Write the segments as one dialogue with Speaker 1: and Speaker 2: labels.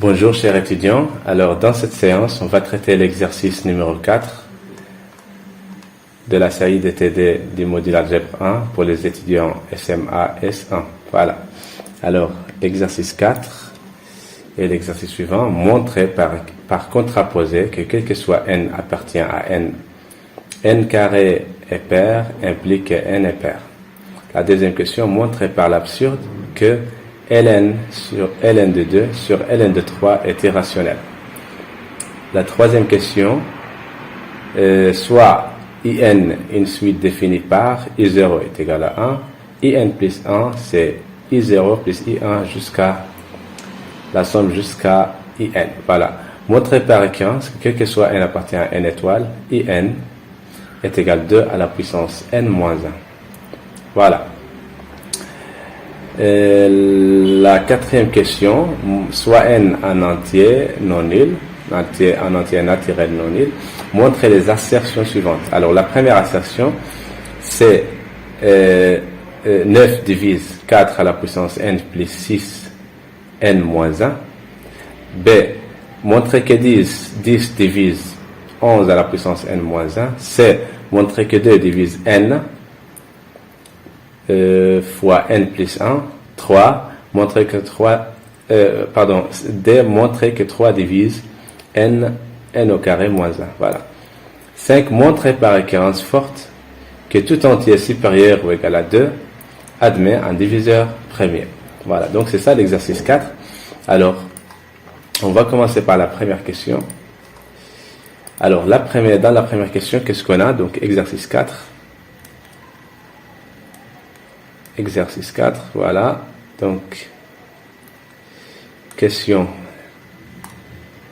Speaker 1: Bonjour chers étudiants, alors dans cette séance on va traiter l'exercice numéro 4 de la série des TD du module algèbre 1 pour les étudiants SMA S1. Voilà, alors l'exercice 4 et l'exercice suivant, montrer par contraposé que quel que soit n appartient à n carré est pair implique que n est pair. La deuxième question, montrer par l'absurde que ln sur ln de 2 sur ln de 3 est irrationnel. La troisième question, soit in une suite définie par i0 est égal à 1, in plus 1 c'est i0 plus i1 jusqu'à la somme jusqu'à in. Voilà, montrer par écran que quel que soit n appartient à n étoile, in est égal à 2 à la puissance n moins 1. Voilà. La quatrième question, soit n en entier non nul, en entier naturel non nul, montrer les assertions suivantes. Alors la première assertion, c'est 9 divise 4 à la puissance n plus 6 n moins 1. B, montrer que 10 divise 11 à la puissance n moins 1. C, montrer que 2 divise n fois n plus 1. 3, montrer que 3, D, montrer que 3 divise n au carré moins 1. Voilà. 5, montrer par récurrence forte que tout entier supérieur ou égal à 2 admet un diviseur premier. Voilà, donc c'est ça l'exercice 4. Alors, on va commencer par la première question. Alors, dans la première question, qu'est-ce qu'on a? Donc, exercice 4. Exercice 4, voilà. Donc, question.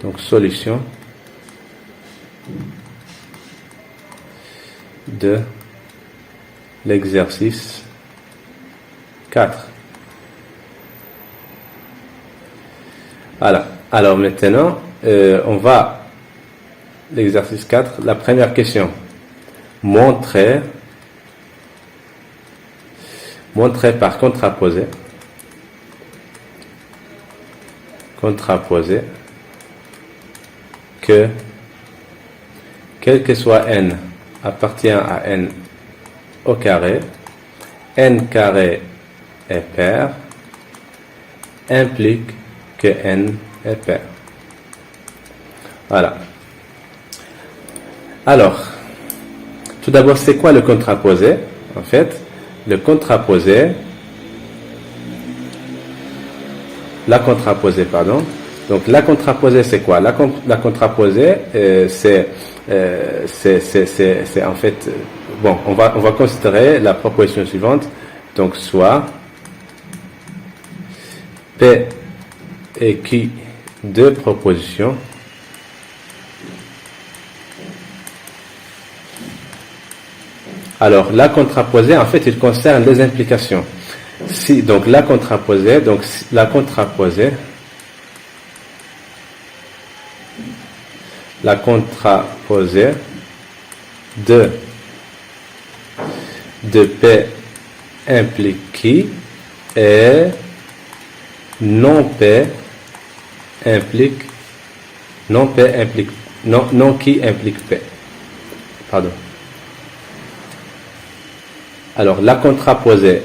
Speaker 1: Donc, solution de l'exercice 4. Voilà. Alors, maintenant, on va, l'exercice 4, la première question. Montrer par contraposé que quel que soit n appartient à n au carré, n carré est pair, implique que n est pair. Voilà. Alors, tout d'abord, c'est quoi le contraposé? En fait, le contraposé, la contraposée, pardon. Donc, la contraposée, c'est quoi? La contraposée, c'est en fait, bon, on va considérer la proposition suivante. Donc, soit P et Q, deux propositions. Alors, la contraposée, en fait, il concerne les implications. Si, donc, la contraposée de P implique qui et non qui implique P. Pardon. Alors, la contraposée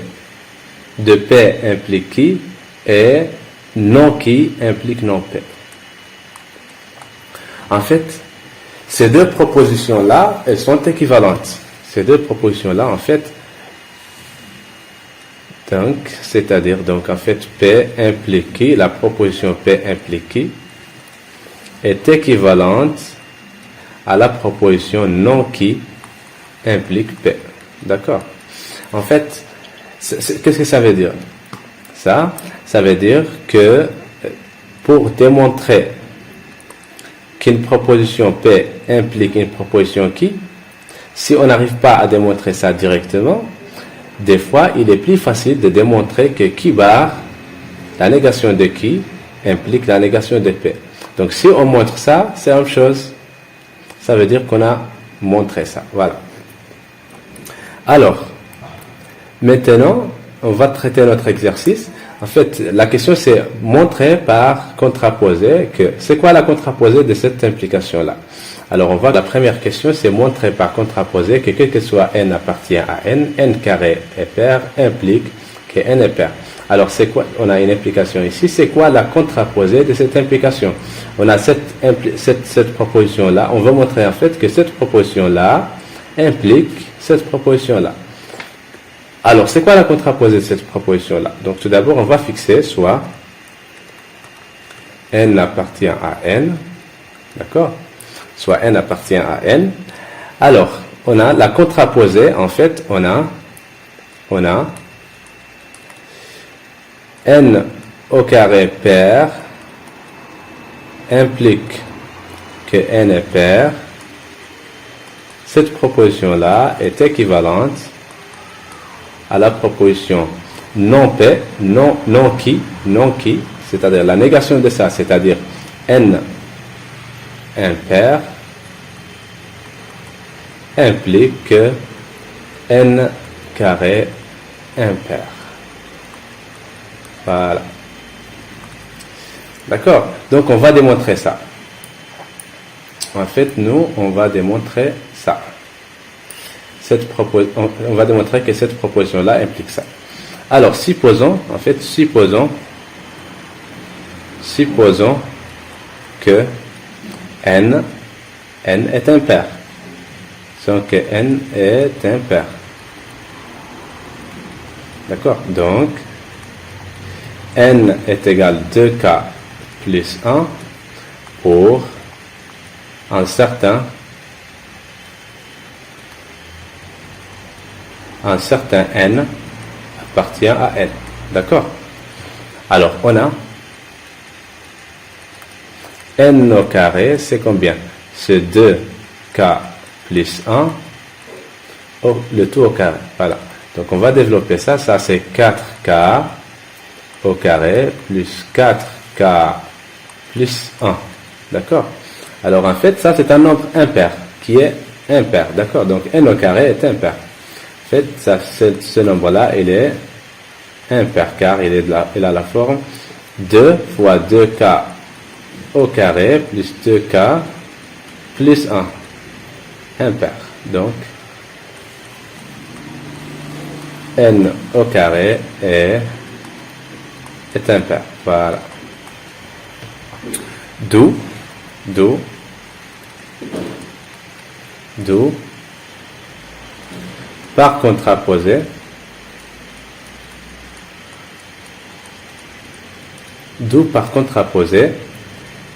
Speaker 1: de P implique qui et non qui implique non P. En fait, ces deux propositions-là, elles sont équivalentes. Ces deux propositions-là, en fait, donc, c'est-à-dire, donc, en fait, P implique qui, la proposition P implique qui, est équivalente à la proposition non qui implique P. D'accord? En fait, qu'est-ce que ça veut dire? Ça veut dire que pour démontrer qu'une proposition P implique une proposition qui, si on n'arrive pas à démontrer ça directement, des fois, il est plus facile de démontrer que qui bar, la négation de qui, implique la négation de P. Donc, si on montre ça, c'est la même chose. Ça veut dire qu'on a montré ça. Voilà. Alors, maintenant, on va traiter notre exercice. En fait, la question c'est montrer par contraposé que c'est quoi la contraposée de cette implication-là. Alors on voit la première question, c'est montrer par contraposé que quel que soit n appartient à n carré est pair implique que n est pair. Alors c'est quoi? On a une implication ici. C'est quoi la contraposée de cette implication? On a cette proposition-là. On veut montrer en fait que cette proposition-là implique cette proposition-là. Alors, c'est quoi la contraposée de cette proposition-là? Donc, tout d'abord, on va fixer soit n appartient à n, d'accord? Soit n appartient à n. Alors, on a la contraposée, en fait, on a n au carré pair implique que n est pair. Cette proposition-là est équivalente à la proposition non pair, non qui, c'est-à-dire la négation de ça, c'est-à-dire n impair implique que n carré impair. Voilà. D'accord? Donc on va démontrer ça. En fait, nous, on va démontrer ça. On va démontrer que cette proposition-là implique ça. Alors, supposons que n est impair. Donc, que n est impair. D'accord? Donc, n est égal à 2k plus 1 pour un certain n appartient à n. D'accord? Alors, on a n au carré, c'est combien? C'est 2k plus 1, le tout au carré. Voilà. Donc, on va développer ça. Ça, c'est 4k au carré plus 4k plus 1. D'accord? Alors, en fait, ça, c'est un nombre impair qui est impair. D'accord? Donc, n au carré est impair. En fait, ce nombre-là, il est impair car il a la forme 2 fois 2k au carré plus 2k plus 1. Impair. Donc, n au carré est impair. Voilà. D'où par contraposé,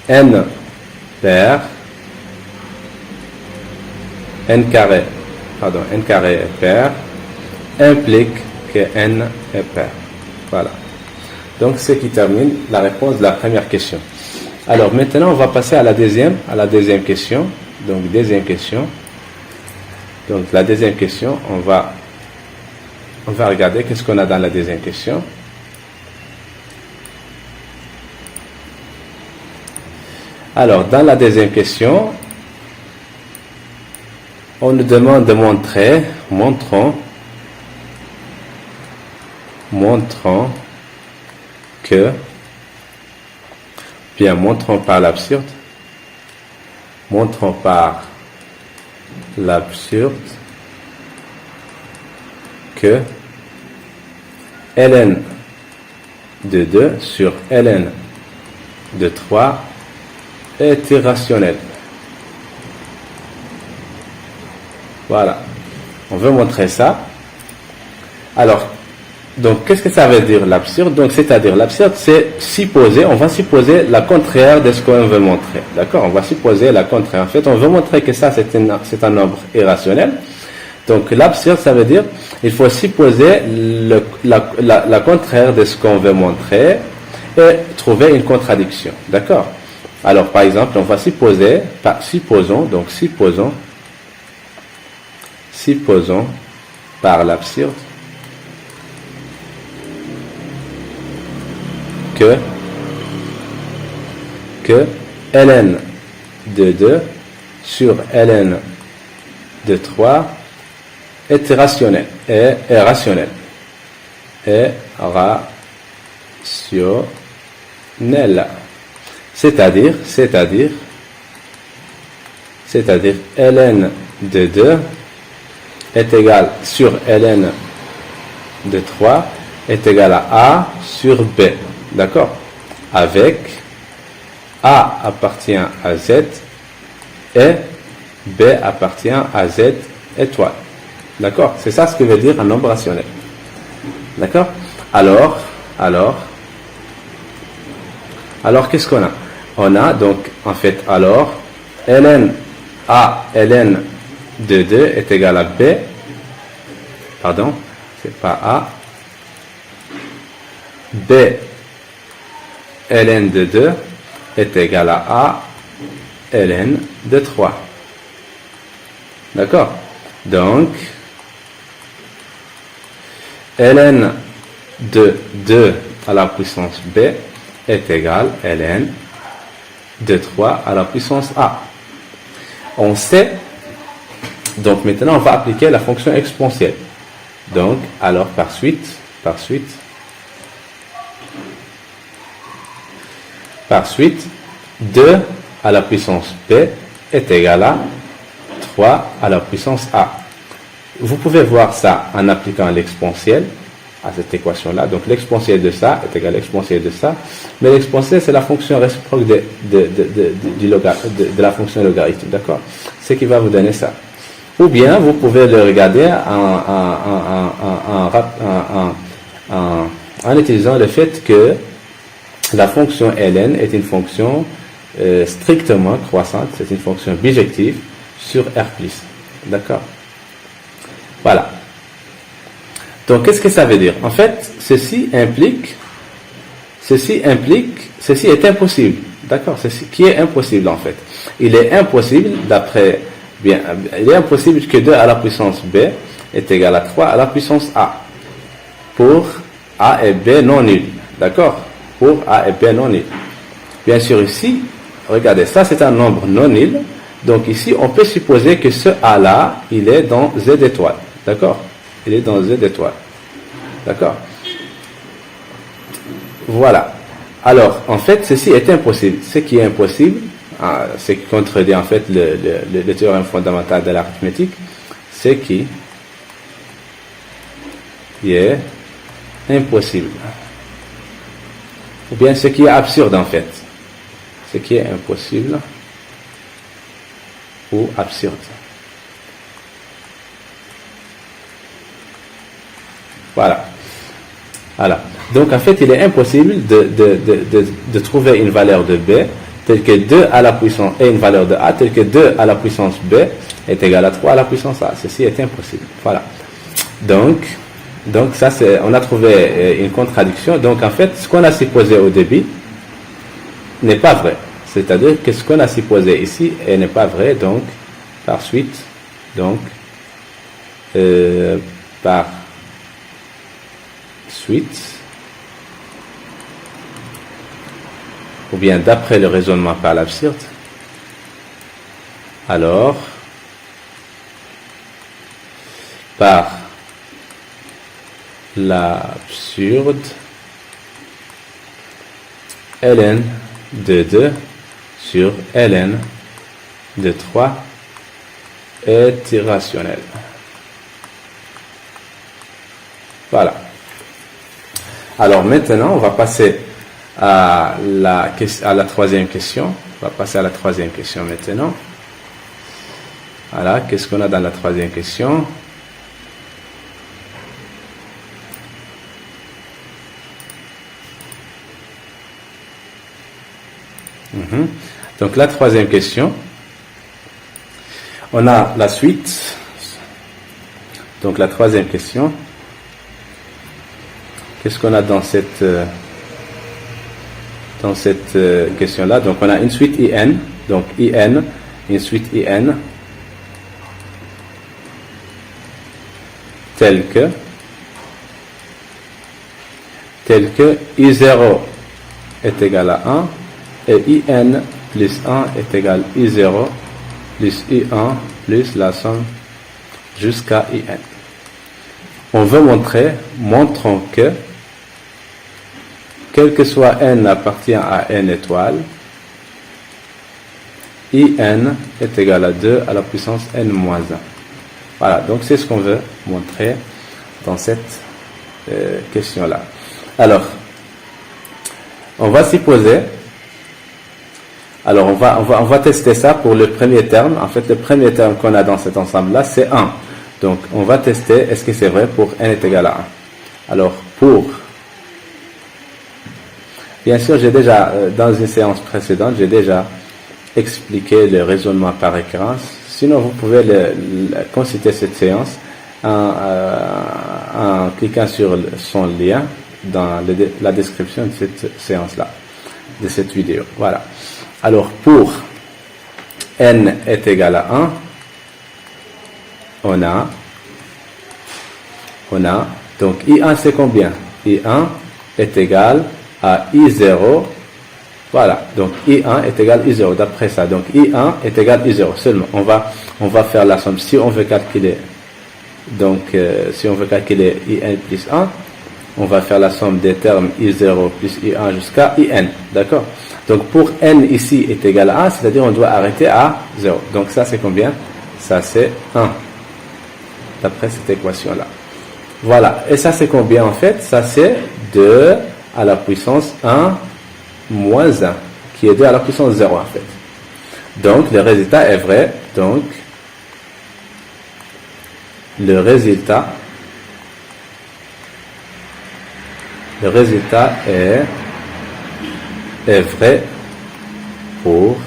Speaker 1: n pair, n carré est pair, implique que n est pair. Voilà. Donc, c'est qui termine la réponse de la première question. Alors, maintenant, on va passer à la deuxième question. Donc, la deuxième question, on va regarder qu'est-ce qu'on a dans la deuxième question. Alors, dans la deuxième question, on nous demande de montrer, montrons par l'absurde, que ln de 2 sur ln de 3 est irrationnel. Voilà. On veut montrer ça. Alors, donc, qu'est-ce que ça veut dire l'absurde? Donc, c'est-à-dire l'absurde, c'est on va supposer la contraire de ce qu'on veut montrer. D'accord? On va supposer la contraire. En fait, on veut montrer que ça, c'est un nombre irrationnel. Donc, l'absurde, ça veut dire, il faut supposer la contraire de ce qu'on veut montrer et trouver une contradiction. D'accord? Alors, par exemple, on va supposons par l'absurde que ln de 2 sur ln de 3 est rationnel. C'est-à-dire, ln de 2 est égal sur ln de 3 est égal à A sur B. D'accord? Avec A appartient à Z et B appartient à Z étoile. D'accord? C'est ça ce que veut dire un nombre rationnel. D'accord? Alors, qu'est-ce qu'on a? On a donc, en fait, alors, ln de 2 est égal à B. Pardon, c'est pas A. B ln de 2 est égal à A ln de 3. D'accord? Donc, ln de 2 à la puissance B est égal à ln de 3 à la puissance A. On sait, donc maintenant on va appliquer la fonction exponentielle. Donc, alors par suite, 2 à la puissance B est égal à 3 à la puissance A. Vous pouvez voir ça en appliquant l'exponentielle à cette équation-là. Donc l'exponentielle de ça est égal à l'exponentielle de ça. Mais l'exponentielle, c'est la fonction réciproque de la fonction logarithme. D'accord? Ce qui va vous donner ça. Ou bien, vous pouvez le regarder en utilisant le fait que la fonction ln est une fonction strictement croissante. C'est une fonction bijective sur R+. D'accord? Voilà. Donc, qu'est-ce que ça veut dire? En fait, ceci est impossible. D'accord? Ceci qui est impossible, en fait. Il est impossible que 2 à la puissance B est égal à 3 à la puissance A. Pour A et B non nuls. D'accord? Pour A et B non nuls. Bien sûr, ici, regardez, ça c'est un nombre non nul. Donc ici, on peut supposer que ce A-là, il est dans Z étoile. D'accord? Il est dans Z étoile. D'accord? Voilà. Alors, en fait, ceci est impossible. Ce qui est impossible, ce qui contredit en fait le théorème fondamental de l'arithmétique, c'est qui est impossible. Ou bien ce qui est absurde en fait. Ce qui est impossible ou absurde. Voilà. Donc en fait, il est impossible de trouver une valeur de B telle que 2 à la puissance et une valeur de A telle que 2 à la puissance B est égal à 3 à la puissance A. Ceci est impossible. Voilà. Donc ça c'est, on a trouvé une contradiction. Donc en fait, ce qu'on a supposé au début n'est pas vrai. C'est-à-dire que ce qu'on a supposé ici n'est pas vrai. Donc par suite, ou bien d'après le raisonnement par l'absurde, alors par l'absurde, ln de 2 sur ln de 3 est irrationnel. Voilà. Alors maintenant, on va passer à la troisième question. On va passer à la troisième question maintenant. Voilà, qu'est-ce qu'on a dans la troisième question? Donc la troisième question, on a la suite. Donc la troisième question, qu'est-ce qu'on a dans cette question-là? Donc on a une suite IN, donc IN, une suite IN, telle que I0 est égal à 1 et IN plus 1 est égal à I0 plus I1 plus la somme jusqu'à IN. On veut montrons quel que soit n appartient à n étoile, in est égal à 2 à la puissance n moins 1. Voilà, donc c'est ce qu'on veut montrer dans cette question-là. Alors, on va supposer, alors on va tester ça pour le premier terme. En fait, le premier terme qu'on a dans cet ensemble-là, c'est 1. Donc, on va tester, est-ce que c'est vrai pour n est égal à 1. Alors, bien sûr, j'ai déjà, dans une séance précédente, j'ai déjà expliqué le raisonnement par récurrence. Sinon, vous pouvez consulter cette séance en cliquant sur son lien dans la description de cette séance-là, de cette vidéo. Voilà. Alors, pour n est égal à 1, on a, donc I1 c'est combien? I1 est égal à I0. Voilà, donc I1 est égal à I0, d'après ça. Donc I1 est égal à I0 seulement. On va faire la somme. Si on veut calculer, donc si on veut calculer IN plus 1, on va faire la somme des termes I0 plus I1 jusqu'à IN. D'accord? Donc pour N ici est égal à 1, c'est-à-dire on doit arrêter à 0. Donc ça c'est combien? Ça c'est 1. D'après cette équation-là. Voilà. Et ça c'est combien en fait? Ça c'est 2 à la puissance 1 moins 1, qui est 2 à la puissance 0 en fait. Donc le résultat est vrai. Donc le résultat est vrai pour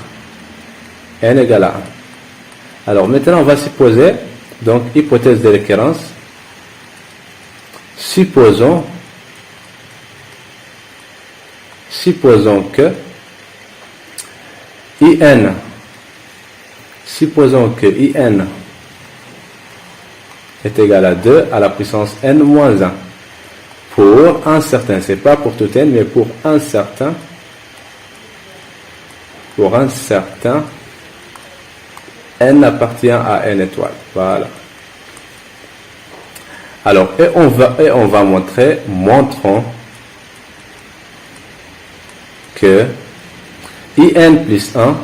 Speaker 1: n égale à 1. Alors maintenant on va supposer, donc hypothèse de récurrence, supposons que IN est égal à 2 à la puissance n moins 1 pour un certain, c'est pas pour tout n, mais pour un certain n appartient à n étoile. Voilà. Alors, et on va montrons que IN plus 1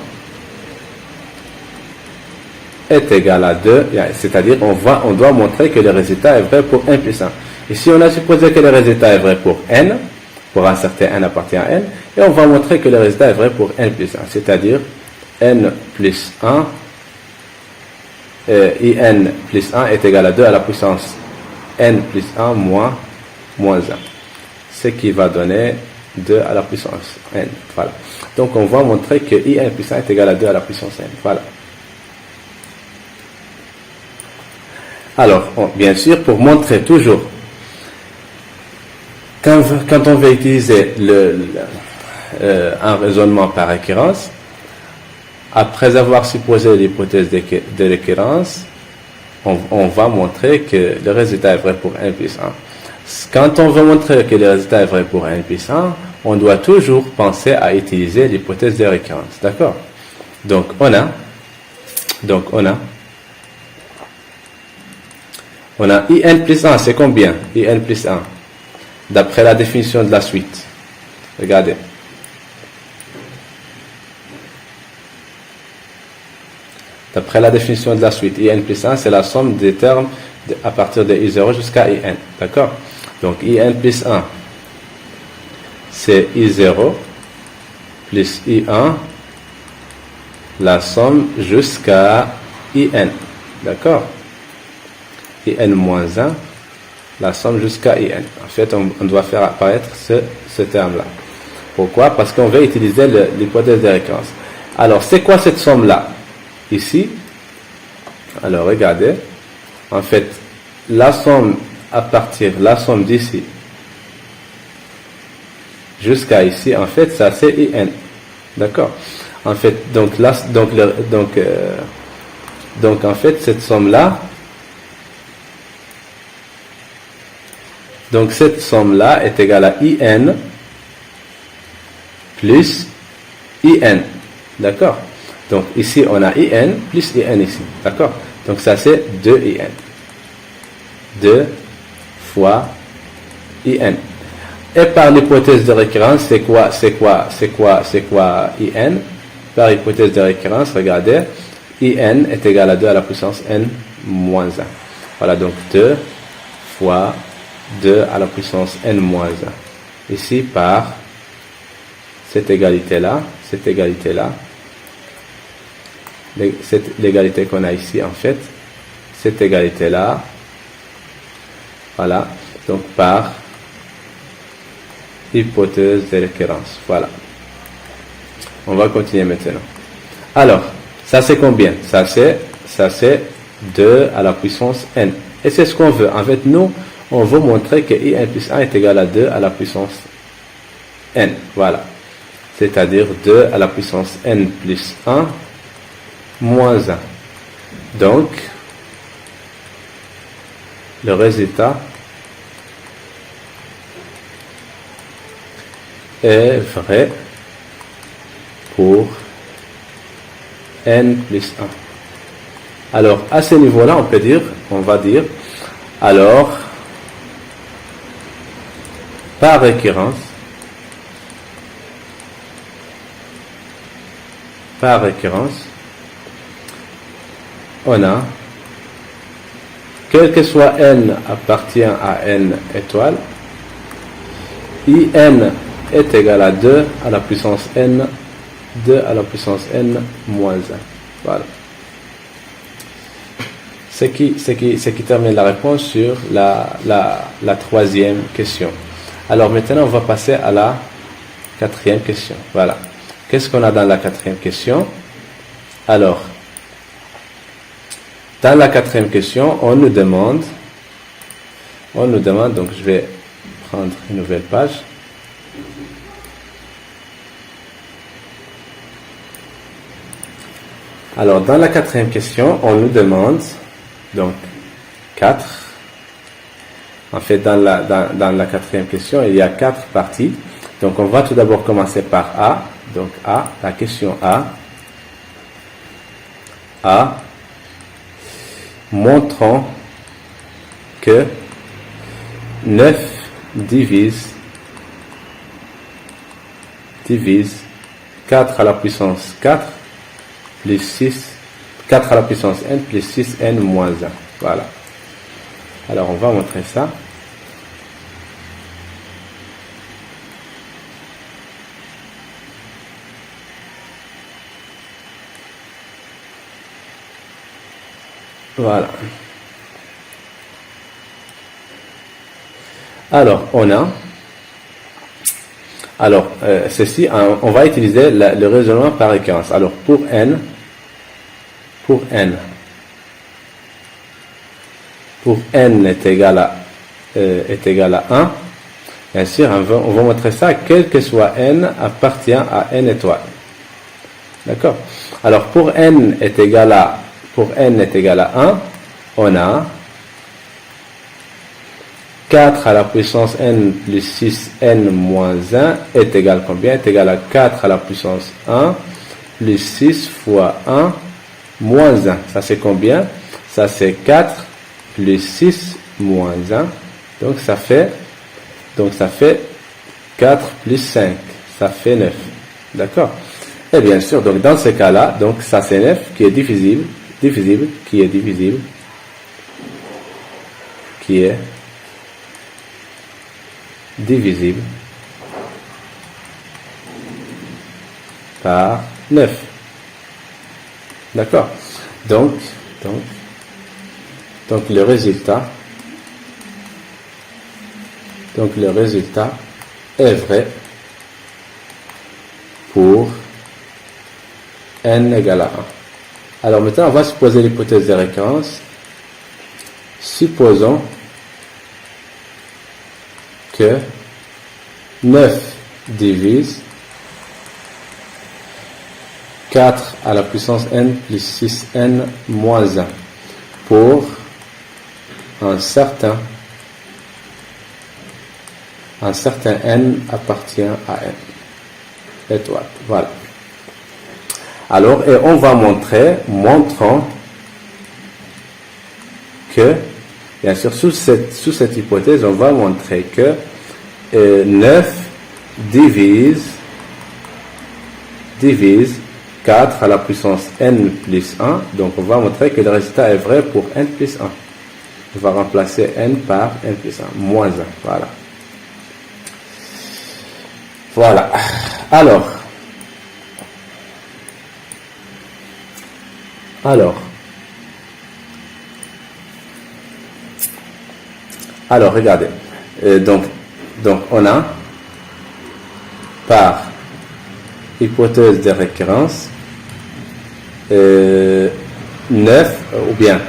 Speaker 1: est égal à 2, c'est-à-dire on doit montrer que le résultat est vrai pour n plus 1. Ici, on a supposé que le résultat est vrai pour n, pour un certain n appartient à n, et on va montrer que le résultat est vrai pour n plus 1, c'est-à-dire n plus 1, IN plus 1 est égal à 2 à la puissance n plus 1 moins 1, ce qui va donner 2 à la puissance n. Voilà. Donc on va montrer que IN plus 1 est égal à 2 à la puissance n. Voilà. Alors, bien sûr, pour montrer toujours, quand on veut utiliser un raisonnement par récurrence, après avoir supposé l'hypothèse de récurrence, on va montrer que le résultat est vrai pour n plus 1. Quand on veut montrer que le résultat est vrai pour n plus 1, on doit toujours penser à utiliser l'hypothèse de récurrence. D'accord? Donc on a IN plus 1, c'est combien? IN plus 1. D'après la définition de la suite. Regardez. D'après la définition de la suite, IN plus 1, c'est la somme des termes à partir de I0 jusqu'à IN. D'accord? Donc IN plus 1, c'est I0 plus I1, la somme jusqu'à IN. D'accord? IN moins 1, la somme jusqu'à IN. En fait, on doit faire apparaître ce terme-là. Pourquoi? Parce qu'on veut utiliser l'hypothèse de récurrence. Alors, c'est quoi cette somme-là? Ici, alors regardez, en fait, la somme d'ici jusqu'à ici, en fait, ça c'est IN. D'accord? En fait, donc en fait, cette somme-là, est égale à IN plus IN. D'accord? Donc ici, on a IN plus IN ici. D'accord? Donc ça, c'est 2IN. 2 fois IN. Et par l'hypothèse de récurrence, c'est quoi IN? Par hypothèse de récurrence, regardez, IN est égal à 2 à la puissance N moins 1. Voilà, donc 2 fois 2 à la puissance N moins 1. Ici, par cette égalité-là, cette l'égalité qu'on a ici, en fait, cette égalité-là, voilà, donc par hypothèse de récurrence. Voilà. On va continuer maintenant. Alors, ça c'est combien? Ça c'est 2 à la puissance n. Et c'est ce qu'on veut. En fait, nous, on veut montrer que in plus 1 est égal à 2 à la puissance n. Voilà. C'est-à-dire 2 à la puissance n plus 1 moins 1. Donc, le résultat est vrai pour n plus 1. Alors, à ce niveau-là, on va dire, alors, par récurrence, on a, quel que soit n appartient à n étoile, in est égal à 2 à la puissance n, 2 à la puissance n moins 1. Voilà. Ce qui termine la réponse sur la troisième question. Alors maintenant, on va passer à la quatrième question. Voilà. Qu'est-ce qu'on a dans la quatrième question? Alors, dans la quatrième question, on nous demande, donc je vais prendre une nouvelle page. Alors, dans la quatrième question, on nous demande, donc, 4. En fait, dans la quatrième question, il y a 4 parties. Donc, on va tout d'abord commencer par A. Donc, A, la question A. A, montrons que 9 divise 4 à la puissance 4 plus 6, 4 à la puissance n plus 6n moins 1. Voilà. Alors, on va montrer ça. Voilà. Alors, on a... Alors, ceci, on va utiliser le raisonnement par récurrence. Alors, pour n est égal à 1, bien sûr, on va montrer ça, quel que soit n appartient à n étoile. D'accord? Alors, pour n est égal à 1, on a 4 à la puissance n plus 6n moins 1 est égal à combien? Est égal à 4 à la puissance 1 plus 6 fois 1 moins 1. Ça c'est combien? Ça c'est 4 plus 6 moins 1. Donc ça fait 4 plus 5. Ça fait 9. D'accord? Et bien sûr, donc dans ce cas-là, donc ça c'est 9 qui est divisible par 9. D'accord? Donc le résultat est vrai pour n égale à 1. Alors maintenant, on va supposer l'hypothèse de récurrence. Supposons que 9 divise 4 à la puissance n plus 6n moins 1 pour un certain n appartient à n étoile. Voilà. Alors, et on va montrons que, bien sûr, sous cette hypothèse, on va montrer que 9 divise 4 à la puissance n plus 1. Donc, on va montrer que le résultat est vrai pour n plus 1. On va remplacer n par n plus 1, moins 1. Voilà. Voilà. Alors, regardez. Donc, on a par hypothèse de récurrence 9 ou bien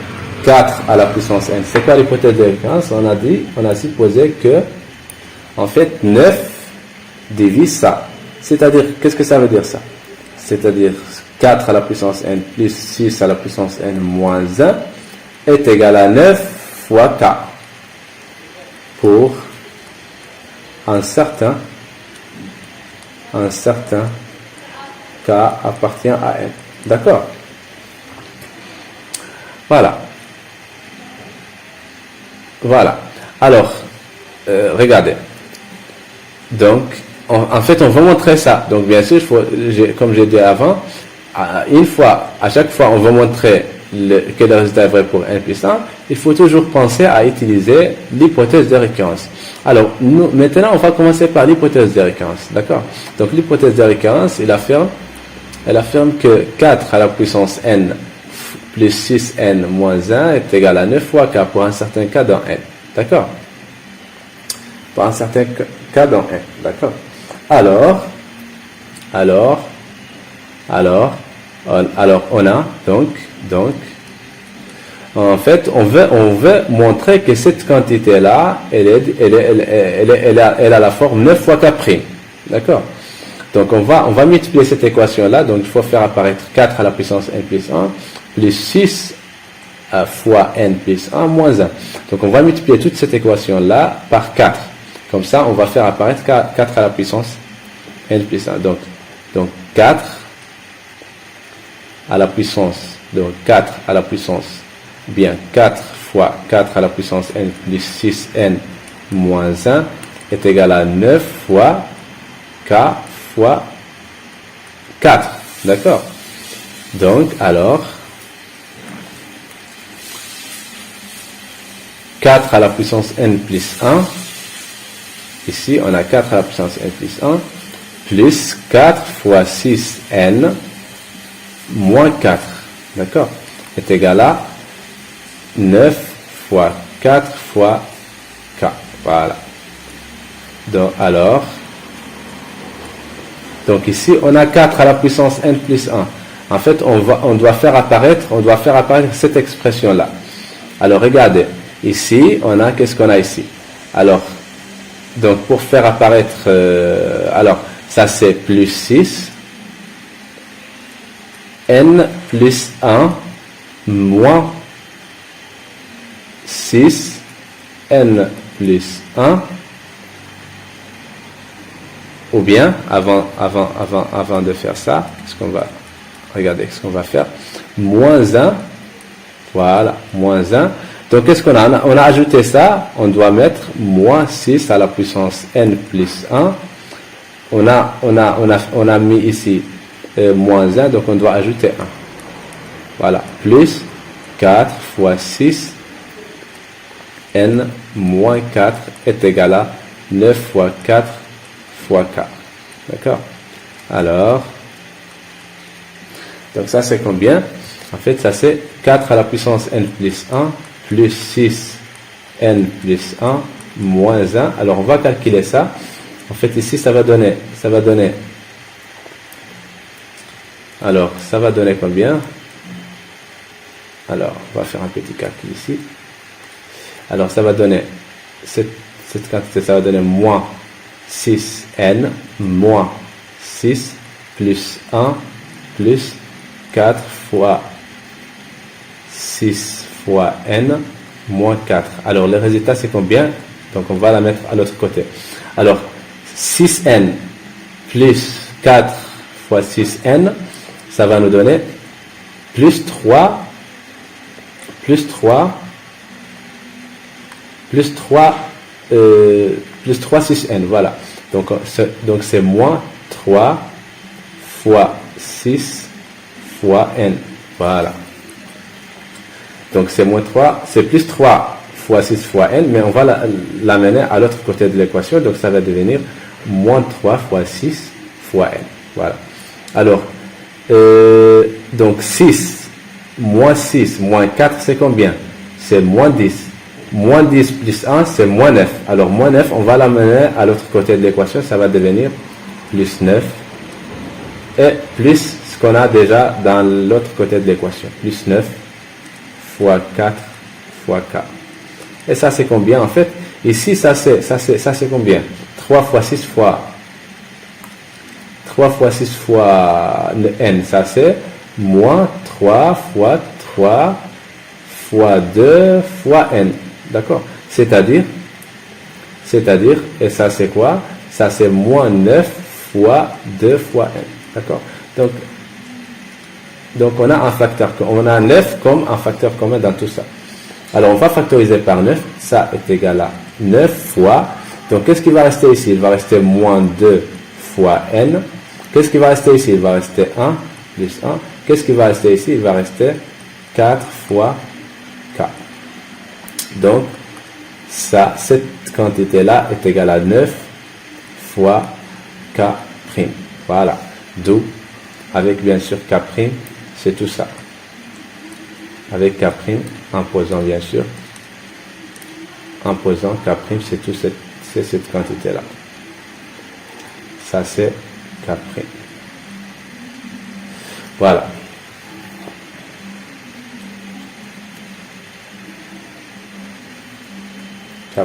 Speaker 1: 4 à la puissance n. C'est quoi l'hypothèse de récurrence? On a supposé que en fait 9 divise ça. C'est-à-dire, qu'est-ce que ça veut dire ça? C'est-à-dire 4 à la puissance n plus 6 à la puissance n moins 1 est égal à 9 fois k pour un certain k appartient à n. D'accord? Voilà. Alors, regardez. Donc, en fait, on va montrer ça. Donc, bien sûr, comme j'ai dit avant, à chaque fois, on va montrer que le résultat est vrai pour n plus 1, il faut toujours penser à utiliser l'hypothèse de récurrence. Alors, maintenant, on va commencer par l'hypothèse de récurrence. D'accord? Donc, l'hypothèse de récurrence, elle affirme que 4 à la puissance n plus 6n moins 1 est égal à 9 fois k pour un certain k dans n. D'accord? Pour un certain k dans n. D'accord? Alors, on a donc, en fait, on veut montrer que cette quantité-là, elle a la forme 9 fois k'. D'accord? Donc, on va multiplier cette équation-là. Donc, il faut faire apparaître 4 à la puissance n plus 1, plus 6 fois n plus 1, moins 1. Donc, on va multiplier toute cette équation-là par 4. Comme ça, on va faire apparaître 4 à la puissance n plus 1. Donc 4 à la puissance, donc 4 à la puissance, bien 4 fois 4 à la puissance n plus 6n moins 1 est égal à 9 fois k fois 4. D'accord? Donc, alors, 4 à la puissance n plus 1, ici on a 4 à la puissance n plus 1, plus 4 fois 6n moins 4, d'accord, est égal à 9 fois 4 fois k. Voilà. Donc ici, on a 4 à la puissance n plus 1. En fait, on doit faire apparaître cette expression-là. Alors, regardez. Ici, qu'est-ce qu'on a ici? Alors, donc pour faire apparaître, ça c'est plus 6, n plus 1, moins 6, n plus 1, ou bien, avant de faire ça, ce qu'on va faire, moins 1, voilà, moins 1. Donc, qu'est-ce qu'on a? On a ajouté ça, on doit mettre moins 6 à la puissance n plus 1. On a mis ici moins 1, donc on doit ajouter 1. Voilà, plus 4 fois 6, n moins 4 est égal à 9 fois 4 fois k. D'accord? Alors, donc ça c'est combien? En fait, ça c'est 4 à la puissance n plus 1 plus 6 n plus 1 moins 1. Alors, on va calculer ça. En fait, ici, ça va donner combien? Alors, on va faire un petit calcul ici. Alors, ça va donner, cette quantité, ça va donner moins 6n moins 6 plus 1 plus 4 fois 6 fois n moins 4. Alors, le résultat, c'est combien? Donc, on va la mettre à l'autre côté. Alors, 6n plus 4 fois 6n, ça va nous donner plus 3 plus plus 3, 6n, voilà. Donc c'est moins 3 fois 6 fois n, voilà. Donc c'est moins 3, c'est plus 3 fois 6 fois n, mais on va l'amener à l'autre côté de l'équation, donc ça va devenir moins 3 fois 6 fois n, voilà. Alors, donc 6, moins 6, moins 4, c'est combien? C'est moins 10. Moins 10 plus 1, c'est moins 9. Alors, moins 9, on va l'amener à l'autre côté de l'équation, ça va devenir plus 9. Et plus ce qu'on a déjà dans l'autre côté de l'équation. Plus 9 fois 4 fois k. Et ça, c'est combien? En fait, ici, ça c'est combien? 3 fois 6 fois 6 fois n, ça c'est moins 3 fois 3 fois 2 fois n. D'accord? C'est-à-dire, et ça c'est quoi? Ça c'est moins 9 fois 2 fois n. D'accord? Donc on a un facteur, on a 9 comme un facteur commun dans tout ça. Alors on va factoriser par 9, ça est égal à 9 fois, donc qu'est-ce qui va rester ici? Il va rester moins 2 fois n. Qu'est-ce qui va rester ici? Il va rester 1 plus 1. Qu'est-ce qui va rester ici? Il va rester 4 fois k. Donc, ça, cette quantité-là est égale à 9 fois k'. Voilà. D'où, avec bien sûr k', c'est tout ça. Avec k', en posant bien sûr, en posant k', c'est tout cette quantité-là. Ça, c'est k'. Voilà. K'.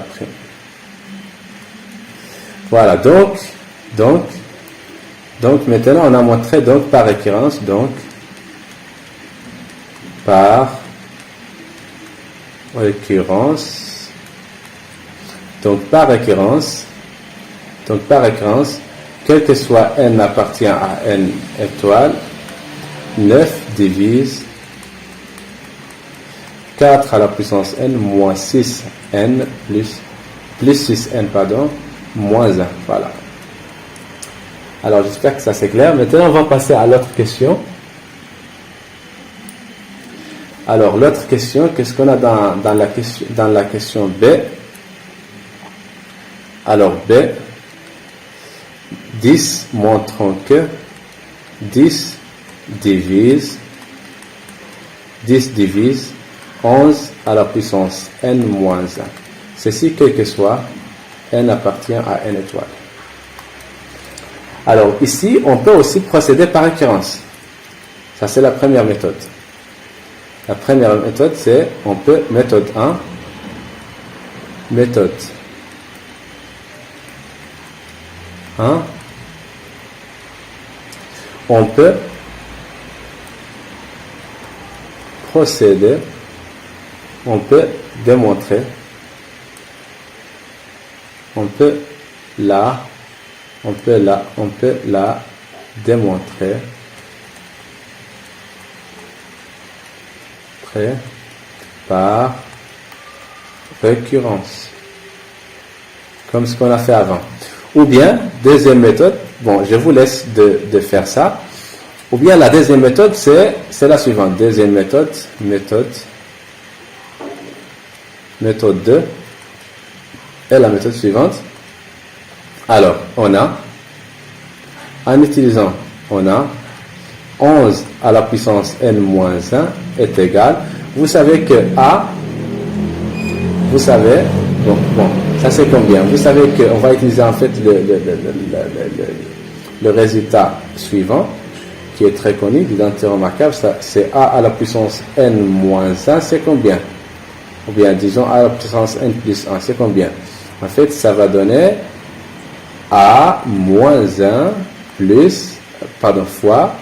Speaker 1: Voilà, donc maintenant on a montré donc par récurrence, donc par récurrence, quel que soit n appartient à n étoile, 9 divise 4 à la puissance n moins 6n plus 6n, pardon, moins 1. Voilà. Alors, j'espère que ça c'est clair. Maintenant, on va passer à l'autre question. Alors, l'autre question, qu'est-ce qu'on a dans la question B? Alors, B, 10 montrant que 10 divise 11 à la puissance n moins 1. Ceci, quel que soit, n appartient à n étoile. Alors, ici, on peut aussi procéder par récurrence. Ça, c'est la première méthode. La première méthode, c'est, on peut, méthode 1, méthode 1, on peut procéder, on peut démontrer, on peut la démontrer par récurrence, comme ce qu'on a fait avant. Ou bien, deuxième méthode, bon, je vous laisse de faire ça. Ou bien la deuxième méthode, c'est la suivante. Deuxième méthode 2, et la méthode suivante. Alors, on a, en utilisant, on a 11 à la puissance n moins 1 est égal. Vous savez que A, vous savez, bon, ça c'est combien? Vous savez qu'on va utiliser en fait le résultat suivant, qui est très connu, l'identité remarquable, c'est A à la puissance n moins 1, c'est combien? Ou bien disons A à la puissance n plus 1, c'est combien? En fait, ça va donner A moins 1 plus, fois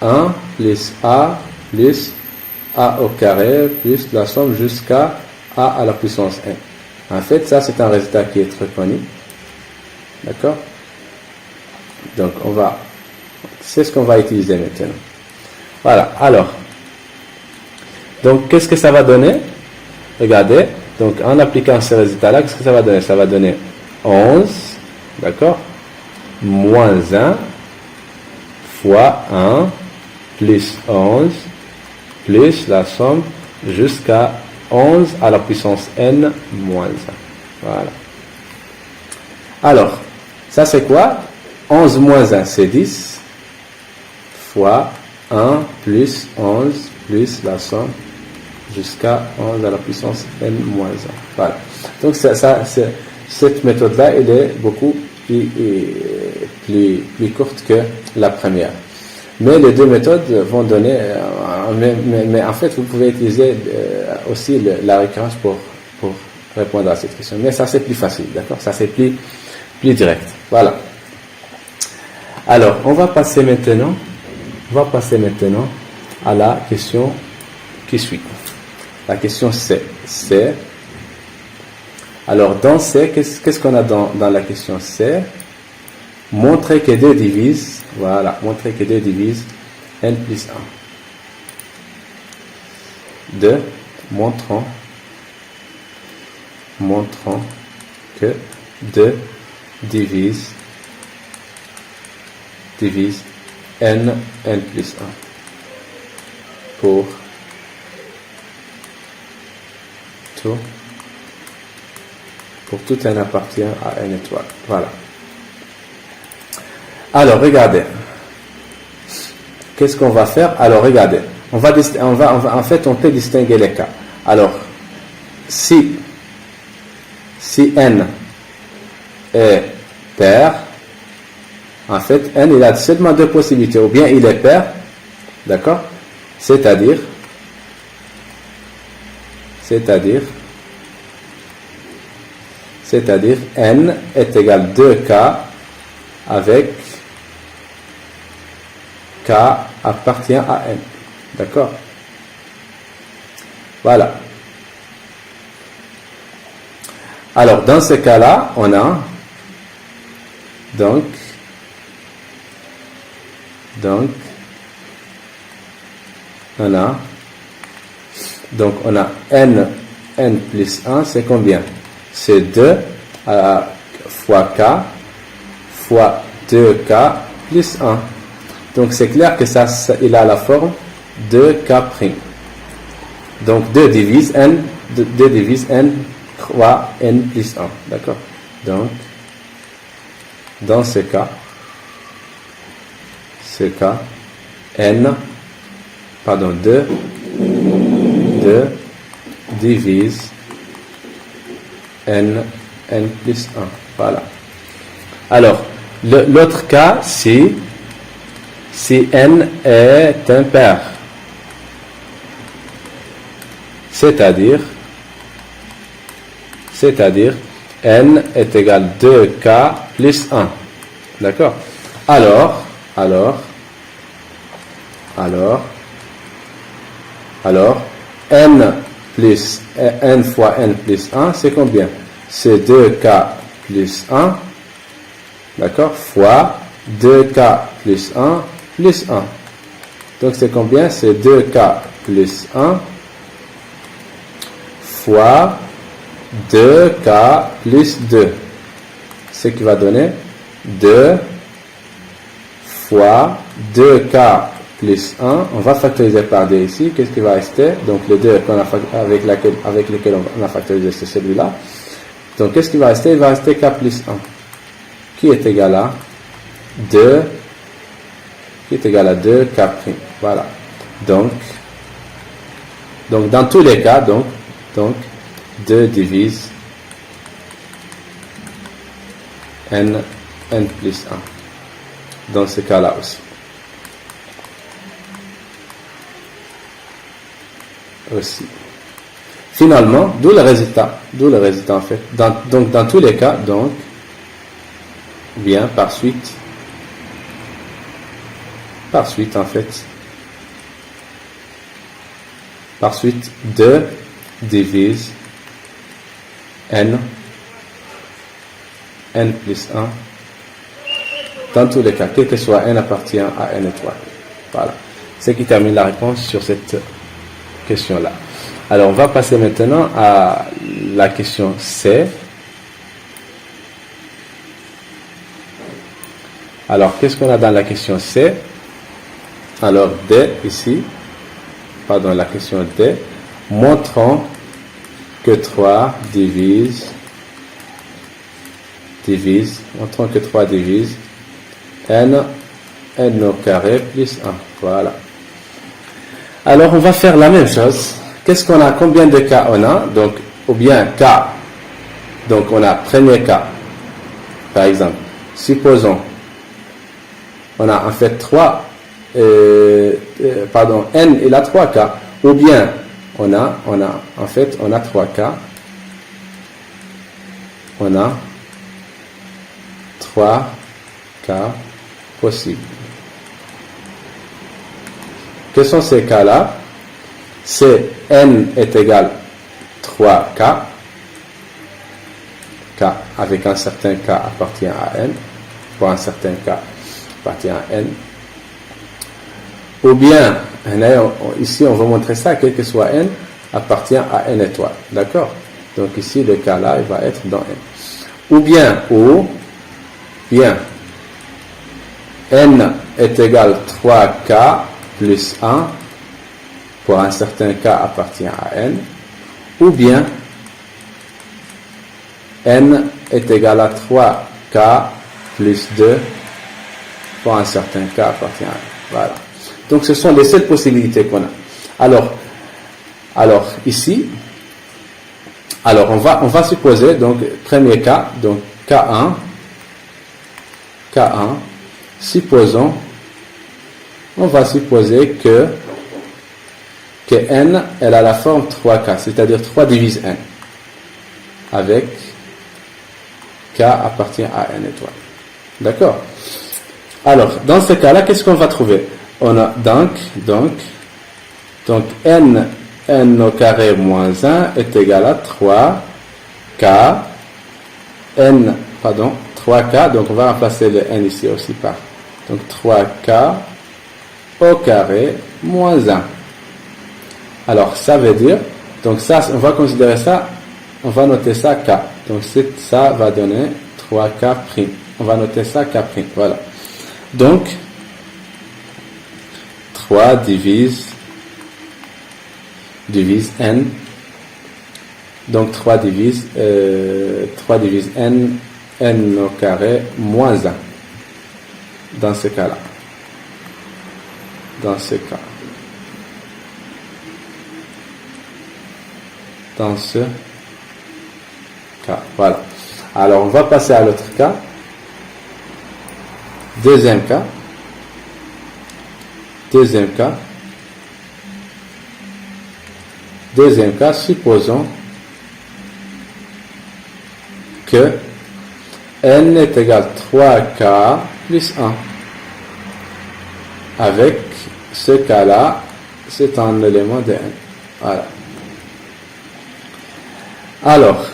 Speaker 1: 1 plus A au carré plus la somme jusqu'à A à la puissance n. En fait, ça c'est un résultat qui est très connu. D'accord? Donc, c'est ce qu'on va utiliser maintenant. Voilà, alors, donc qu'est-ce que ça va donner? Regardez, Donc, en appliquant ce résultat-là, qu'est-ce que ça va donner? Ça va donner 11, d'accord, moins 1 fois 1 plus 11 plus la somme jusqu'à 11 à la puissance n moins 1. Voilà. Alors, ça c'est quoi? 11 moins 1, c'est 10 fois 1 plus 11 plus la somme jusqu'à 11 à la puissance n moins 1. Voilà. Donc, cette méthode-là, elle est beaucoup plus courte que la première. Mais les deux méthodes vont donner, mais en fait, vous pouvez utiliser aussi la récurrence pour répondre à cette question. Mais ça, c'est plus facile, d'accord? Ça, c'est plus direct. Voilà. Alors, on va passer maintenant à la question qui suit. La question C. Alors, dans C, qu'est-ce qu'on a dans la question C? Montrer que 2 divise, voilà, montrer que 2 divise n plus 1. 2, montrons que 2 divise n plus 1 pour tout n appartient à n étoile. Voilà. Alors, regardez. Qu'est-ce qu'on va faire? Alors, regardez. En fait, on peut distinguer les cas. Alors, si n est pair, en fait, n, il a seulement 2 possibilités. Ou bien il est pair, d'accord? C'est-à-dire, n est égal 2k avec k appartient à n. D'accord? Voilà. Alors, dans ce cas-là, on a donc on a n plus 1, c'est combien? C'est 2 fois k fois 2k plus 1. Donc c'est clair que ça il a la forme de k'. Donc 2 divise n fois n plus 1. D'accord? Donc, dans ce cas, n, 2 divise n plus 1. Voilà. Alors, l'autre cas, si n est impair, c'est-à-dire n est égal 2k plus 1. D'accord? Alors, n fois n plus 1, c'est combien? C'est 2k plus 1, d'accord, fois 2k plus 1 plus 1. Donc c'est combien? C'est 2k plus 1 fois 2k plus 2. Ce qui va donner 2 fois 2k plus 1. On va factoriser par 2 ici. Qu'est-ce qui va rester? Donc le 2 avec lequel on a factorisé, c'est celui-là. Donc qu'est-ce qui va rester? Il va rester k plus 1. Qui est égal à 2. Qui est égal à 2k'. Voilà. Donc dans tous les cas, donc 2 divise n plus 1. Dans ce cas-là aussi. Finalement, d'où le résultat en fait. Donc dans tous les cas, donc bien par suite en fait. Par suite 2 divise n plus 1 dans tous les cas, quel que soit n appartient à n étoile. Voilà. C'est qui termine la réponse sur cette question-là. Alors, on va passer maintenant à la question C. Alors, qu'est-ce qu'on a dans la question C? Alors, D, ici, pardon, la question D, montrons que 3 divise n au carré plus 1. Voilà. Alors, on va faire la même chose. Qu'est-ce qu'on a? Combien de cas on a? Donc, ou bien cas. Donc, on a premier cas. Par exemple, supposons, on a en fait 3, n, il a 3 cas. Ou bien, on a 3 cas. On a 3 cas possibles. Quels sont ces cas-là? C'est n est égal 3k. K avec un certain k appartient à n. Pour un certain k appartient à n. Ou bien, ici on va montrer ça, quel que soit n, appartient à n étoile. D'accord? Donc ici, le cas là, il va être dans n. Ou bien, n est égal 3k plus 1 pour un certain k appartient à n. Ou bien, n est égal à 3k plus 2 pour un certain k appartient à n. Voilà. Donc, ce sont les seules possibilités qu'on a. Alors ici, on va supposer, donc, premier cas, donc, K1, supposons, on va supposer que n, elle a la forme 3k, c'est-à-dire 3 divise n, avec k appartient à n étoile. D'accord? Alors, dans ce cas-là, qu'est-ce qu'on va trouver? On a donc n au carré moins 1 est égal à 3k, 3k, donc on va remplacer le n ici aussi par, donc 3k au carré moins 1. Alors, ça veut dire, donc ça, on va considérer ça, on va noter ça k, donc ça va donner 3k', on va noter ça k', voilà. Donc, 3 divise n, donc 3 divise n au carré moins 1, dans ce cas-là, dans ce cas, voilà. Alors, on va passer à l'autre cas, deuxième cas, supposons que n est égal à 3k plus 1. Avec ce cas-là, c'est un élément de n. Voilà. Alors,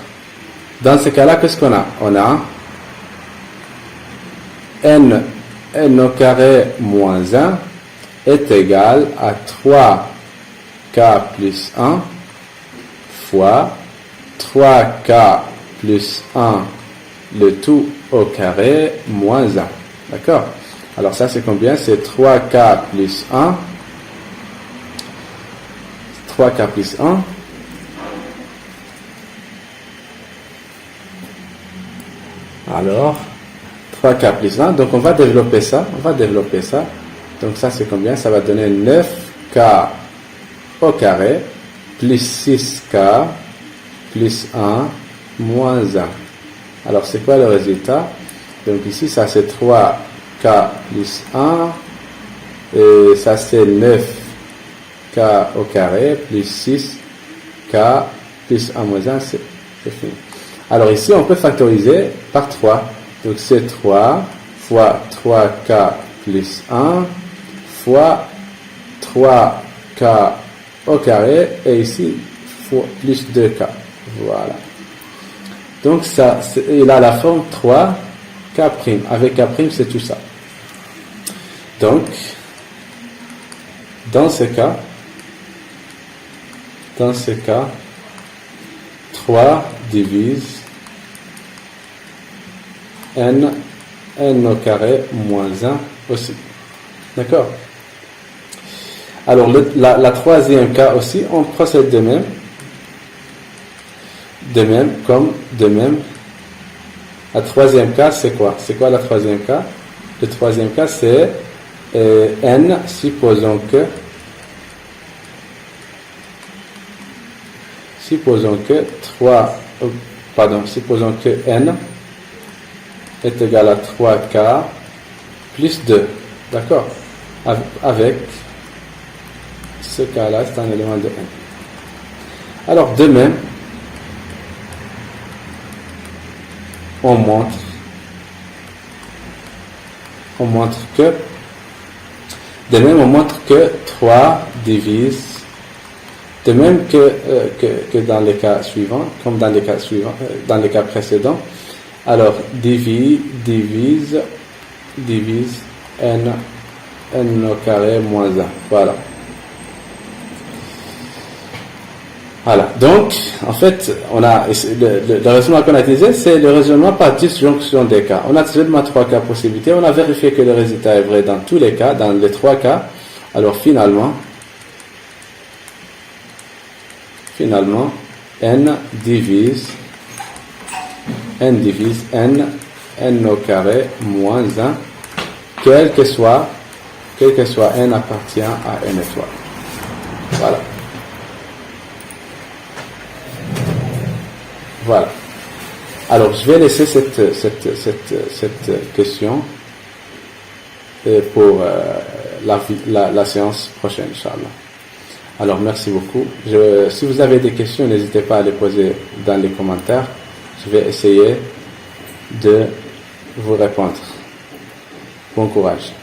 Speaker 1: dans ce cas-là, qu'est-ce qu'on a? On a n au carré moins 1 est égal à 3k plus 1 fois 3k plus 1, le tout au carré moins 1. D'accord? Alors ça c'est combien? C'est 3k plus 1. 3k plus 1. Alors, 3k plus 1. Donc on va développer ça. Donc ça c'est combien? Ça va donner 9k au carré plus 6k plus 1 moins 1. Alors c'est quoi le résultat? Donc ici ça c'est 3k plus 1 et ça c'est 9k au carré plus 6k plus 1 moins 1, c'est fini. Alors ici on peut factoriser par 3. Donc c'est 3 fois 3k plus 1 fois 3k au carré et ici fois plus 2k. Voilà. Donc ça, il a la forme 3k'. Avec k', c'est tout ça. Donc, dans ce cas, Dans ce cas, 3 divise n au carré moins 1 aussi. D'accord? Alors, la troisième cas aussi, on procède de même. De même. La troisième cas, c'est quoi? C'est quoi la troisième cas? Le troisième cas, c'est n, supposons que n est égal à 3k plus 2. D'accord? Avec ce cas-là, c'est un élément de n. Alors, de même, on montre que 3 divise, de même que dans les cas suivants, comme dans les cas précédents. Alors, divise n au carré moins 1. Voilà. Voilà. Donc, en fait, on a le raisonnement qu'on a utilisé, c'est le raisonnement par disjonction des cas. On a seulement 3 cas possibilités. On a vérifié que le résultat est vrai dans tous les cas, dans les 3 cas. Alors, finalement, n divise n au carré moins 1, quel que soit n appartient à n étoile. Voilà. Voilà. Alors, je vais laisser cette question pour la séance prochaine, Inch'Allah. Alors, merci beaucoup. Si vous avez des questions, n'hésitez pas à les poser dans les commentaires. Je vais essayer de vous répondre. Bon courage.